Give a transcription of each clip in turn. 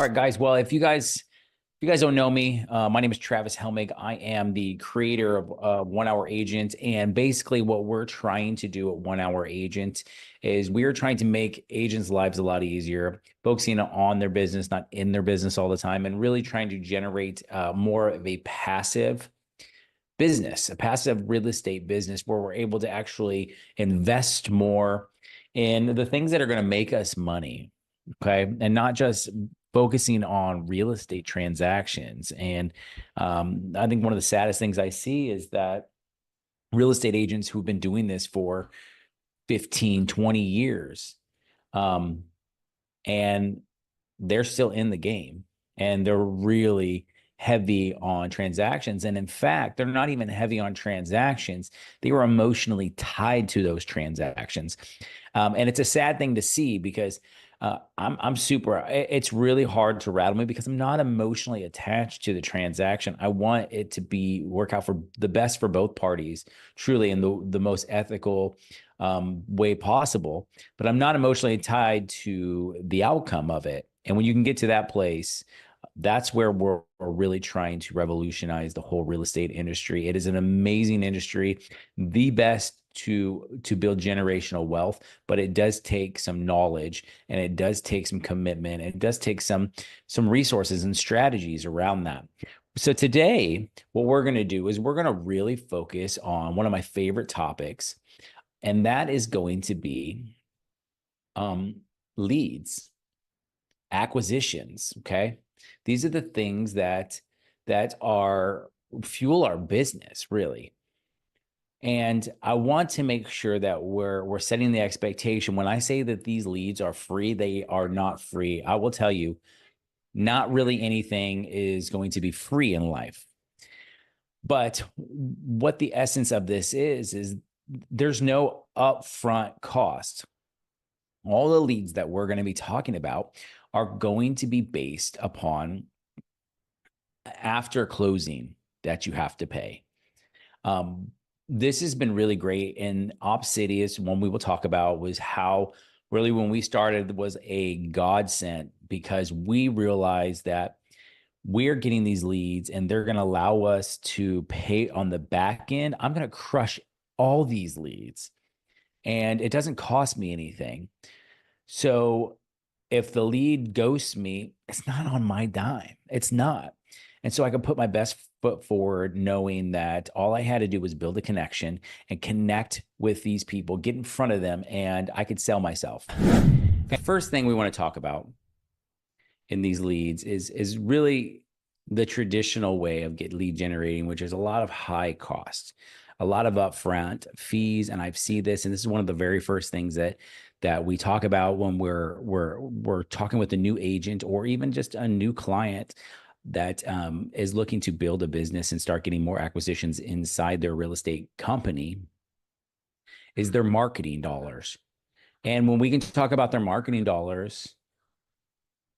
All right, guys. Well, if you guys don't know me, my name is Travis Helmig. I am the creator of 1 Hour Agent, and basically, what we're trying to do at 1 Hour Agent is we are trying to make agents' lives a lot easier, focusing on their business, not in their business all the time, and really trying to generate more of a passive business, a passive real estate business where we're able to actually invest more in the things that are going to make us money. Okay. And not just focusing on real estate transactions. And I think one of the saddest things I see is that real estate agents who've been doing this for 15, 20 years, um, and they're still in the game and they're really heavy on transactions. And in fact, they're not even heavy on transactions. They were emotionally tied to those transactions. And it's a sad thing to see because I'm super, it's really hard to rattle me because I'm not emotionally attached to the transaction. I want it to be work out for the best for both parties, truly, in the most ethical way possible. But I'm not emotionally tied to the outcome of it. And when you can get to that place, that's where we're really trying to revolutionize the whole real estate industry. It is an amazing industry, the best to build generational wealth, but it does take some knowledge and it does take some commitment and it does take some resources and strategies around that. So today, what we're going to do is we're going to really focus on one of my favorite topics, and that is going to be um, leads, acquisitions. Okay, these are the things that are fuel our business, really. And I want to make sure that we're setting the expectation. When I say that these leads are free, they are not free. I will tell you, not really anything is going to be free in life. But what the essence of this is there's no upfront cost. All the leads that we're going to be talking about are going to be based upon after closing that you have to pay. This has been really great. And Op City is one we will talk about, was how really when we started was a godsend because we realized that we're getting these leads and they're going to allow us to pay on the back end. I'm going to crush all these leads and it doesn't cost me anything. So if the lead ghosts me, it's not on my dime. It's not. And so I can put my best foot forward knowing that all I had to do was build a connection and connect with these people, get in front of them, and I could sell myself. Okay, first thing we want to talk about in these leads is really the traditional way of get lead generating, which is a lot of high costs, a lot of upfront fees. And I've seen this, and this is one of the very first things that we talk about when we're talking with a new agent or even just a new client that is looking to build a business and start getting more acquisitions inside their real estate company, is their marketing dollars. And when we can talk about their marketing dollars,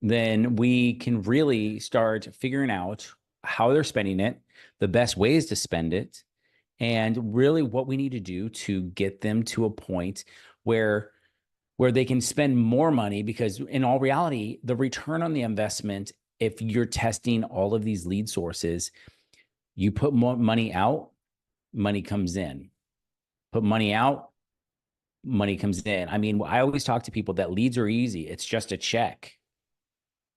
then we can really start figuring out how they're spending it, the best ways to spend it, and really what we need to do to get them to a point where they can spend more money, because in all reality, the return on the investment, if you're testing all of these lead sources, you put more money out, money comes in. Put money out, money comes in. I mean, I always talk to people that leads are easy. It's just a check.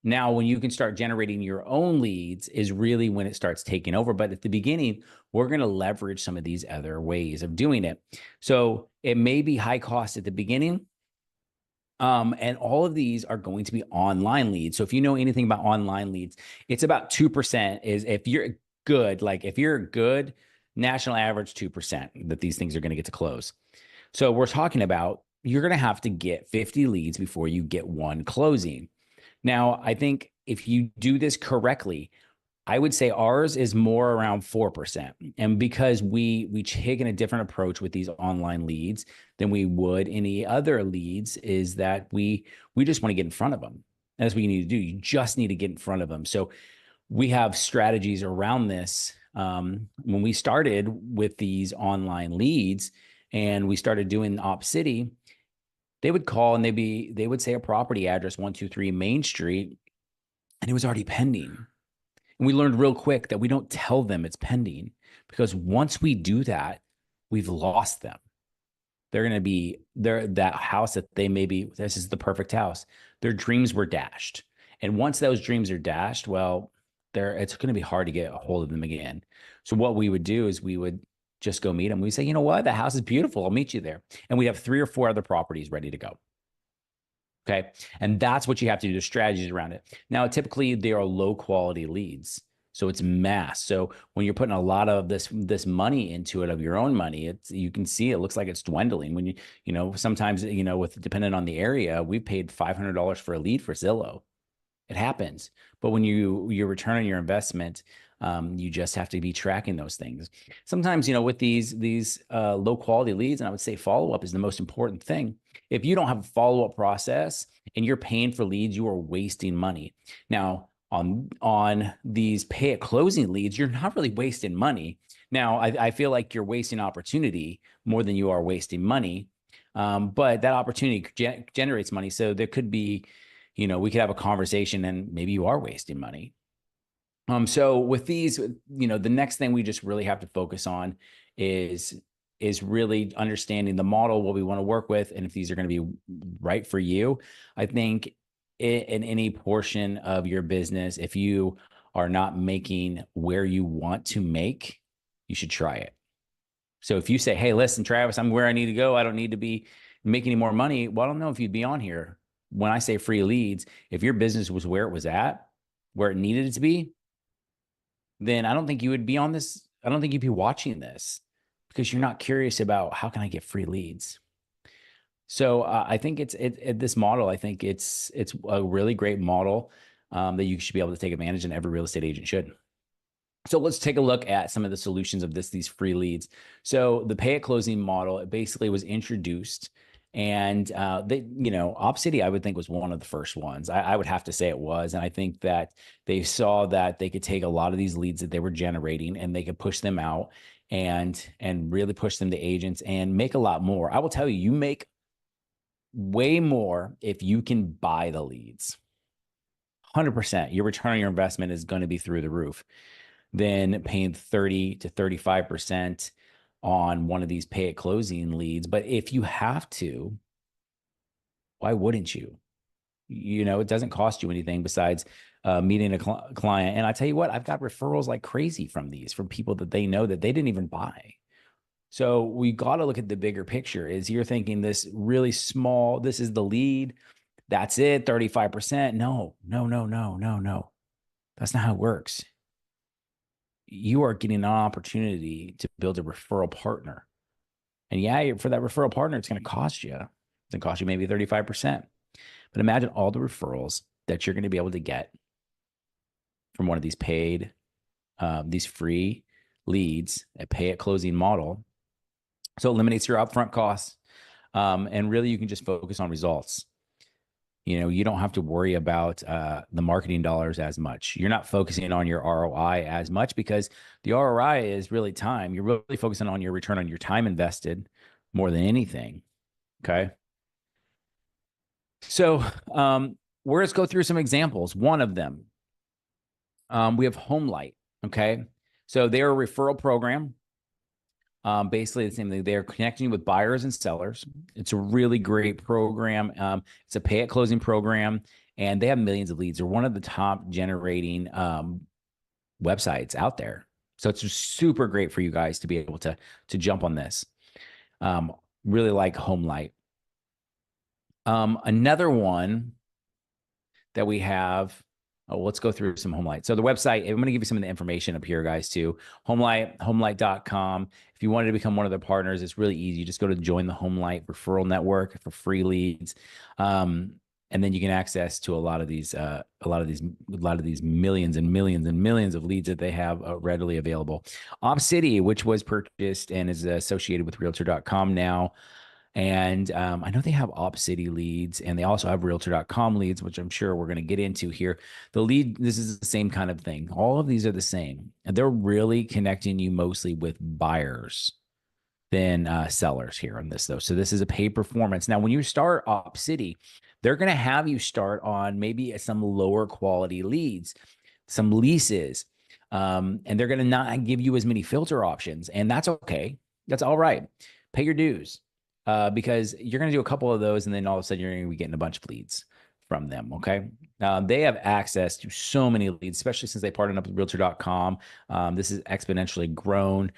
Now, when you can start generating your own leads is really when it starts taking over. But at the beginning, we're going to leverage some of these other ways of doing it. So it may be high cost at the beginning. And all of these are going to be online leads. So if you know anything about online leads, it's about 2% is if you're good, like if you're good, national average 2% that these things are going to get to close. So we're talking about you're going to have to get 50 leads before you get one closing. Now, I think if you do this correctly, I would say ours is more around 4%. And because we taken a different approach with these online leads than we would any other leads, is that we just want to get in front of them. That's what you need to do. You just need to get in front of them. So we have strategies around this. When we started with these online leads and we started doing Op City, they would call and they would say a property address, 123 Main Street. and it was already pending. And we learned real quick that we don't tell them it's pending, because once we do that, we've lost them. They're going to be there. That house that they maybe, this is the perfect house. Their dreams were dashed. And once those dreams are dashed, well, it's going to be hard to get a hold of them again. So what we would do is we would just go meet them. We say, you know what? The house is beautiful. I'll meet you there. And we have 3 or 4 other properties ready to go. Okay. And that's what you have to do, the strategies around it. Now, typically they are low quality leads. So it's mass. So when you're putting a lot of this money into it, of your own money, you can see it looks like it's dwindling. When sometimes, with depending on the area, we paid $500 for a lead for Zillow. It happens. But when your return on your investment, you just have to be tracking those things. Sometimes, with these low quality leads, and I would say follow up is the most important thing. If you don't have a follow up process and you're paying for leads, you are wasting money. Now, on these pay at closing leads, you're not really wasting money. Now, I feel like you're wasting opportunity more than you are wasting money. But that opportunity generates money. So there could be, we could have a conversation and maybe you are wasting money. So with these, the next thing we just really have to focus on is really understanding the model, what we want to work with, and if these are going to be right for you. I think in any portion of your business, if you are not making where you want to make, you should try it. So if you say, hey, listen, Travis, I'm where I need to go. I don't need to be making any more money. Well, I don't know if you'd be on here. When I say free leads, if your business was where it was at, where it needed it to be, then I don't think you would be on this. I don't think you'd be watching this, because you're not curious about how can I get free leads. So I think this model. I think it's a really great model that you should be able to take advantage, and every real estate agent should. So let's take a look at some of the solutions of these free leads. So the pay at closing model, it basically was introduced, and OpCity, I would think, was one of the first ones. I would have to say it was. And I think that they saw that they could take a lot of these leads that they were generating and they could push them out and really push them to agents and make a lot more. I will tell you, you make way more if you can buy the leads. 100%. Your return on your investment is going to be through the roof than paying 30 to 35% on one of these pay at closing leads. But if you have to, why wouldn't you? It doesn't cost you anything besides meeting a client. And I tell you what, I've got referrals like crazy from people that they know that they didn't even buy. So we got to look at the bigger picture. Is you're thinking this really small, this is the lead, that's it, 35%. No. That's not how it works. You are getting an opportunity to build a referral partner. And yeah, for that referral partner, it's going to cost you. It's going to cost you maybe 35%. But imagine all the referrals that you're going to be able to get from one of these paid, these free leads at pay at closing model. So it eliminates your upfront costs. And really, you can just focus on results. You don't have to worry about the marketing dollars as much. You're not focusing on your ROI as much, because the ROI is really time. You're really focusing on your return on your time invested more than anything. Okay. So we're just go through some examples. One of them, we have Homelight. Okay. So they're a referral program. Basically the same thing. They're connecting you with buyers and sellers. It's a really great program. It's a pay at closing program, and they have millions of leads. They're one of the top generating websites out there. So it's super great for you guys to be able to jump on this. Really like Homelight. Another one that we have. Oh, let's go through some Homelight. So the website, I'm going to give you some of the information up here, guys, too. Homelight.com. If you wanted to become one of their partners, it's really easy. You just go to join the Homelight referral network for free leads. And then you can access to a lot of these millions and millions and millions of leads that they have readily available. OpCity, which was purchased and is associated with Realtor.com now. And I know they have OpCity leads, and they also have Realtor.com leads, which I'm sure we're going to get into here. This is the same kind of thing. All of these are the same. And they're really connecting you mostly with buyers than sellers here on this, though. So this is a paid performance. Now, when you start OpCity, They're going to have you start on maybe some lower quality leads, some leases, and they're going to not give you as many filter options. And that's okay. That's all right. Pay your dues, because you're going to do a couple of those, and then all of a sudden you're going to be getting a bunch of leads from them. Okay. They have access to so many leads, especially since they partnered up with realtor.com. This is exponentially grown.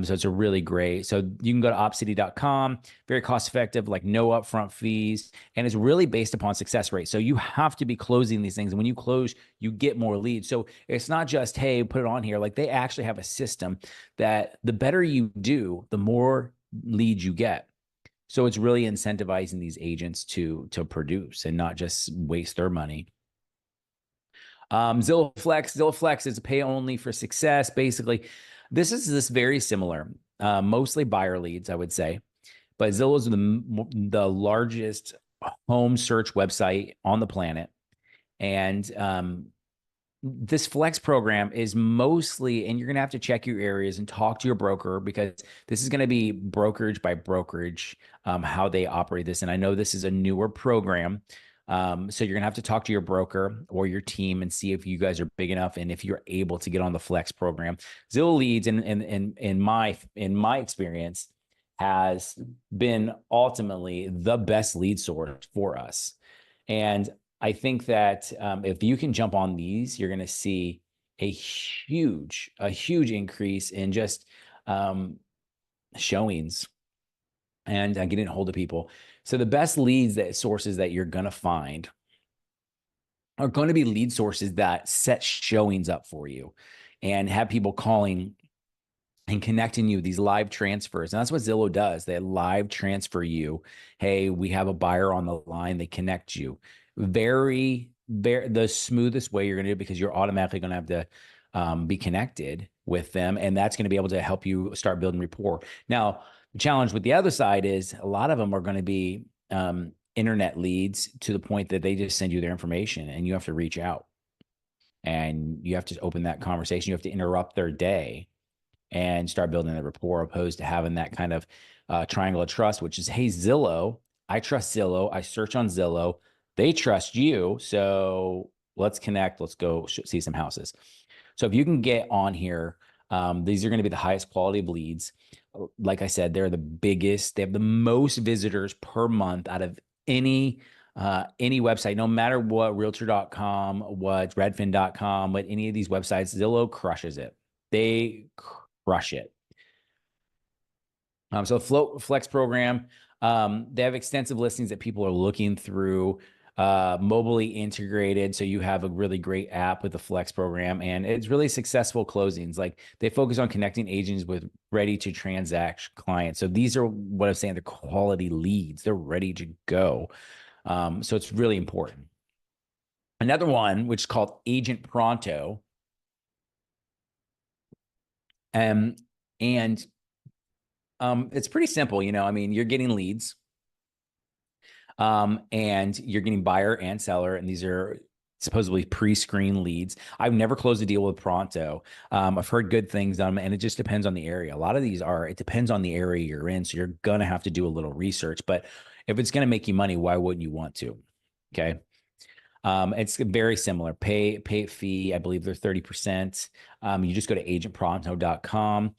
So it's a really great. So you can go to opcity.com, very cost effective, like no upfront fees. And it's really based upon success rate. So you have to be closing these things. And when you close, you get more leads. So it's not just, hey, put it on here. Like they actually have a system that the better you do, the more leads you get. So it's really incentivizing these agents to produce and not just waste their money. Zillow Flex is a pay only for success. Basically, this is very similar, mostly buyer leads, I would say. But Zillow is the largest home search website on the planet. And this flex program is mostly, and you're going to have to check your areas and talk to your broker, because this is going to be brokerage by brokerage, how they operate this. And I know this is a newer program. So you're going to have to talk to your broker or your team and see if you guys are big enough and if you're able to get on the flex program. Zillow Leads, in my experience, has been ultimately the best lead source for us. And I think that if you can jump on these, you're going to see a huge increase in just showings and getting a hold of people. So the best sources that you're going to find are going to be lead sources that set showings up for you and have people calling and connecting you, these live transfers. And that's what Zillow does. They live transfer you. Hey, we have a buyer on the line. They connect you. Very the smoothest way you're going to do it, because you're automatically going to have to be connected with them. And that's going to be able to help you start building rapport. Now, the challenge with the other side is a lot of them are going to be internet leads, to the point that they just send you their information and you have to reach out and you have to open that conversation. You have to interrupt their day and start building the rapport, opposed to having that kind of triangle of trust, which is, hey, Zillow, I trust Zillow. I search on Zillow. They trust you. So let's connect. Let's go see some houses. So if you can get on here, these are going to be the highest quality of leads. Like I said, they're the biggest. They have the most visitors per month out of any website, no matter what, realtor.com, what redfin.com, what any of these websites, Zillow crushes it. They crush it. So Flex program, they have extensive listings that people are looking through, mobilely integrated. So you have a really great app with the Flex program, and it's really successful closings. Like they focus on connecting agents with ready to transact clients. So these are what I'm saying, the quality leads. They're ready to go. So it's really important. Another one, which is called Agent Pronto. And it's pretty simple. I mean, you're getting leads, and you're getting buyer and seller, and these are supposedly pre-screened leads. I've never closed a deal with Pronto. I've heard good things on them, and it just depends on the area. A lot of these it depends on the area you're in. So you're going to have to do a little research, but if it's going to make you money, why wouldn't you want to? Okay. It's very similar. Pay fee. I believe they're 30%. You just go to agentpronto.com.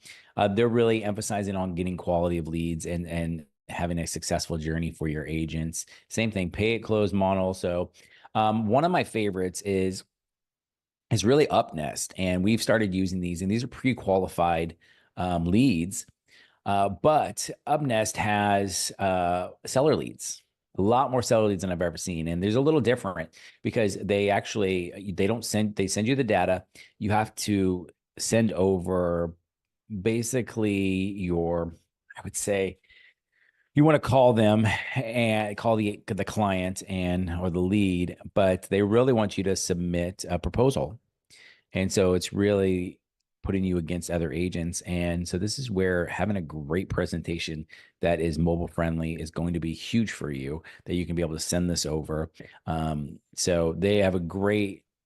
They're really emphasizing on getting quality of leads and having a successful journey for your agents. Same thing, pay at close model. So one of my favorites is really UpNest, and we've started using these, and these are pre-qualified leads. But UpNest has seller leads. A lot more seller leads than I've ever seen. And there's a little different, because they send you the data. You have to send over basically I would say you want to call them and call the client or the lead, but they really want you to submit a proposal. And so it's really putting you against other agents. And so this is where having a great presentation that is mobile friendly is going to be huge for you, that you can be able to send this over. So they have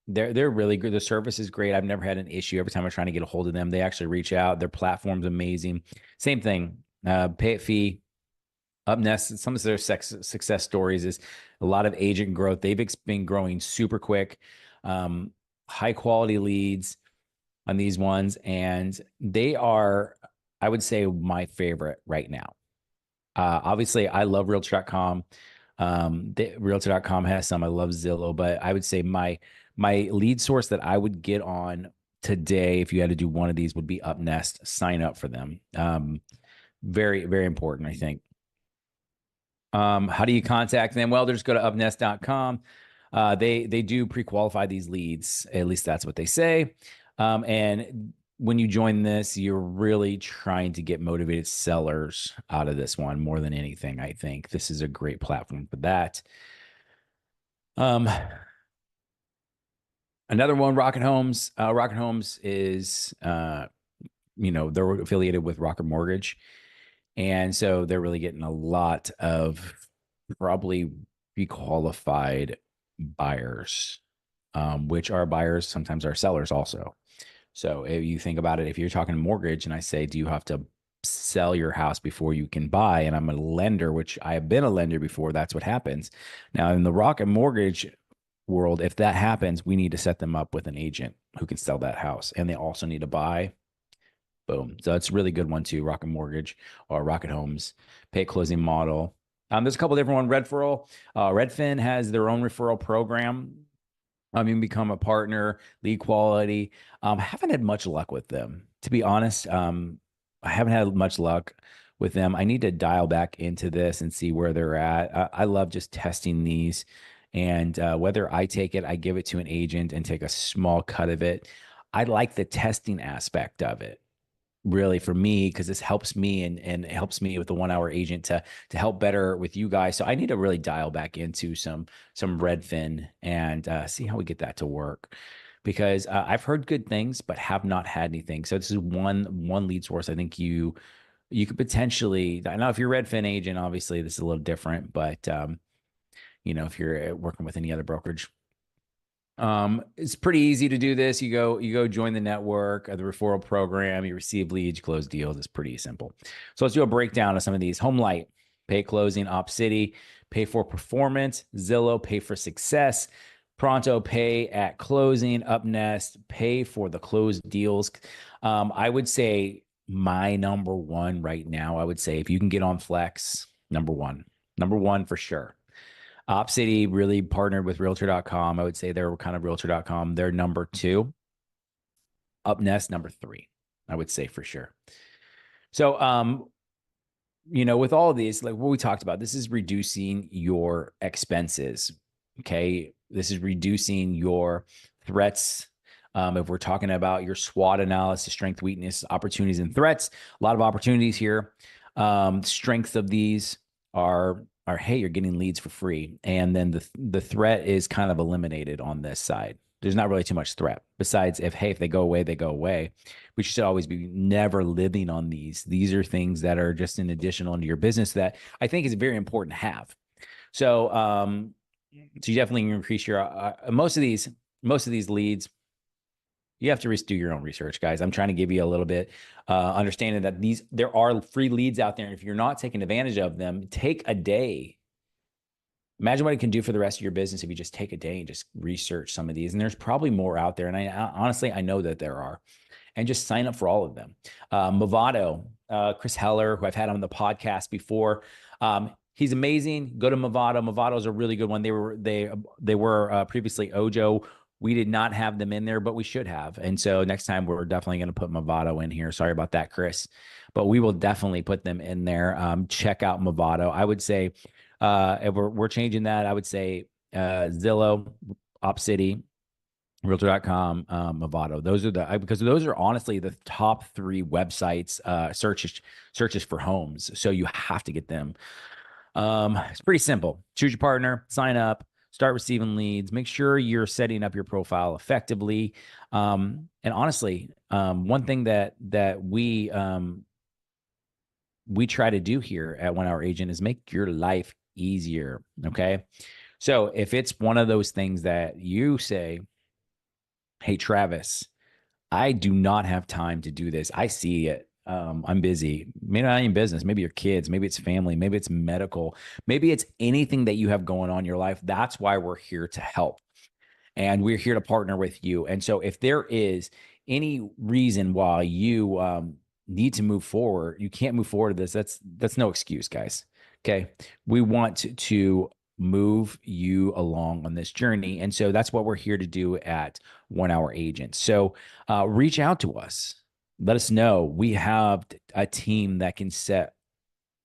they're really good. The service is great. I've never had an issue. Every time I'm trying to get a hold of them, they actually reach out. Their platform's amazing. Same thing, pay it fee. Up next, some of their success stories is a lot of agent growth. They've been growing super quick, um, high quality leads on these ones, and they are, I would say, my favorite right now. Obviously, I love Realtor.com. Realtor.com has some. I love Zillow, but I would say my lead source that I would get on today, if you had to do one of these, would be UpNest. Sign up for them. Very, very important, I think. How do you contact them? Well, just go to upnest.com. They do pre-qualify these leads. At least that's what they say. And when you join this, you're really trying to get motivated sellers out of this one more than anything. I think this is a great platform for that. Um, Another one, Rocket Homes. Rocket Homes is, they're affiliated with Rocket Mortgage. And so they're really getting a lot of probably pre-qualified buyers, which are buyers, sometimes are sellers also. So if you think about it, if you're talking mortgage and I say, do you have to sell your house before you can buy? And I'm a lender, which I have been a lender before, that's what happens. Now in the Rocket Mortgage world, if that happens, we need to set them up with an agent who can sell that house. And they also need to buy. Boom. So it's a really good one too. Rocket Mortgage or Rocket Homes, pay closing model. There's a couple different ones. Redfin has their own referral program. You can become a partner, lead quality. I haven't had much luck with them, to be honest. I haven't had much luck with them. I need to dial back into this and see where they're at. I love just testing these. And whether I take it, I give it to an agent and take a small cut of it. I like the testing aspect of it really for me because this helps me and it helps me with the 1 hour agent to help better with you guys. So I need to really dial back into some Redfin and see how we get that to work because I've heard good things but have not had anything. So this is one lead source. I think you could potentially. I know if you're a Redfin agent, obviously this is a little different, but if you're working with any other brokerage. It's pretty easy to do this. You go join the network, the referral program, you receive leads, you close deals. It's pretty simple. So let's do a breakdown of some of these. HomeLight, pay closing, OpCity, pay for performance, Zillow, pay for success, Pronto, pay at closing, UpNest, pay for the closed deals. I would say my number one right now, I would say if you can get on Flex, number one for sure. OpCity really partnered with Realtor.com. I would say they're kind of Realtor.com. They're number two. UpNest, number three, I would say for sure. So, with all of these, like what we talked about, this is reducing your expenses. Okay. This is reducing your threats. If we're talking about your SWOT analysis, strength, weakness, opportunities, and threats, a lot of opportunities here. Strengths of these are hey, you're getting leads for free. And then the threat is kind of eliminated on this side. There's not really too much threat besides if they go away, they go away. We should always be never living on these. These are things that are just an additional into your business that I think is very important to have. So, so you definitely increase your, most of these leads, you have to do your own research, guys. I'm trying to give you a little bit understanding that there are free leads out there. And if you're not taking advantage of them, take a day. Imagine what it can do for the rest of your business if you just take a day and just research some of these. And there's probably more out there. And honestly, I know that there are. And just sign up for all of them. Movado, Chris Heller, who I've had on the podcast before. He's amazing. Go to Movado. Movado is a really good one. They were previously Ojo. We did not have them in there, but we should have. And so next time we're definitely going to put Movado in here. Sorry about that, Chris. But we will definitely put them in there. Check out Movado. I would say if we're changing that, I would say Zillow, OpCity, Realtor.com, Movado. Because those are honestly the top three websites searches for homes. So you have to get them. It's pretty simple. Choose your partner, sign up, start receiving leads, make sure you're setting up your profile effectively. And honestly, one thing that we try to do here at 1 Hour Agent is make your life easier. Okay. So if it's one of those things that you say, hey, Travis, I do not have time to do this. I see it. I'm busy. Maybe not in business, maybe your kids, maybe it's family, maybe it's medical, maybe it's anything that you have going on in your life. That's why we're here to help. And we're here to partner with you. And so if there is any reason why you need to move forward, you can't move forward to this. That's no excuse, guys. Okay. We want to move you along on this journey. And so that's what we're here to do at 1 Hour Agent. So reach out to us. Let us know. We have a team that can set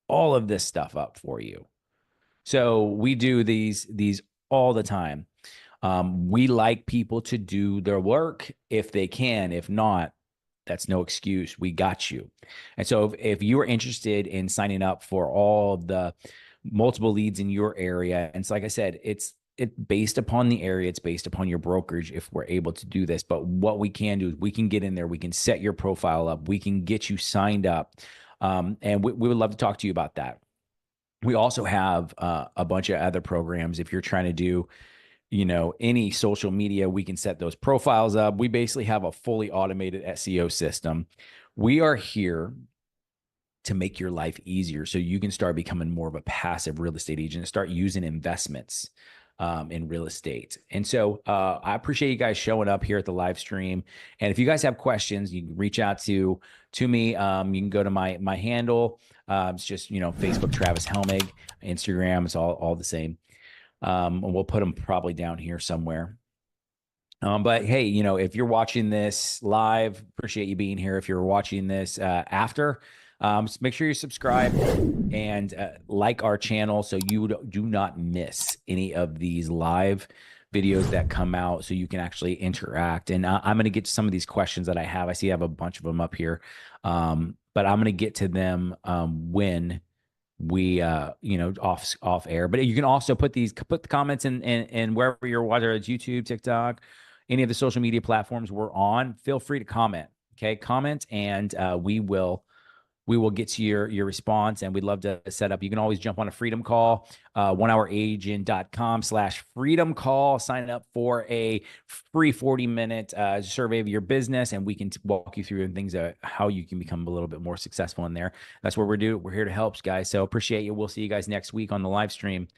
all of this stuff up for you. So we do these all the time. We like people to do their work if they can. If not, that's no excuse. We got you. And so if you are interested in signing up for all the multiple leads in your area, and so like I said, it's based upon the area, it's based upon your brokerage if we're able to do this. But what we can do is we can get in there, we can set your profile up, we can get you signed up. And we would love to talk to you about that. We also have a bunch of other programs. If you're trying to do any social media, we can set those profiles up. We basically have a fully automated SEO system. We are here to make your life easier so you can start becoming more of a passive real estate agent and start using investments in real estate. And so I appreciate you guys showing up here at the live stream. And if you guys have questions, you can reach out to me. You can go to my handle. It's just, Facebook, Travis Helmig, Instagram. It's all the same. And we'll put them probably down here somewhere. But hey, if you're watching this live, appreciate you being here. If you're watching this after, just make sure you subscribe and like our channel so you do not miss any of these live videos that come out, so you can actually interact. And I'm going to get to some of these questions that I have. I see I have a bunch of them up here, but I'm going to get to them when we off air. But you can also put the comments in wherever you're, whether it's YouTube, TikTok, any of the social media platforms we're on. Feel free to comment. Okay, comment, and we will get to your response, and we'd love to set up. You can always jump on a freedom call, 1houragent.com/freedom call. Sign up for a free 40-minute survey of your business, and we can walk you through things how you can become a little bit more successful in there. That's what we're here to help, guys. So appreciate you. We'll see you guys next week on the live stream.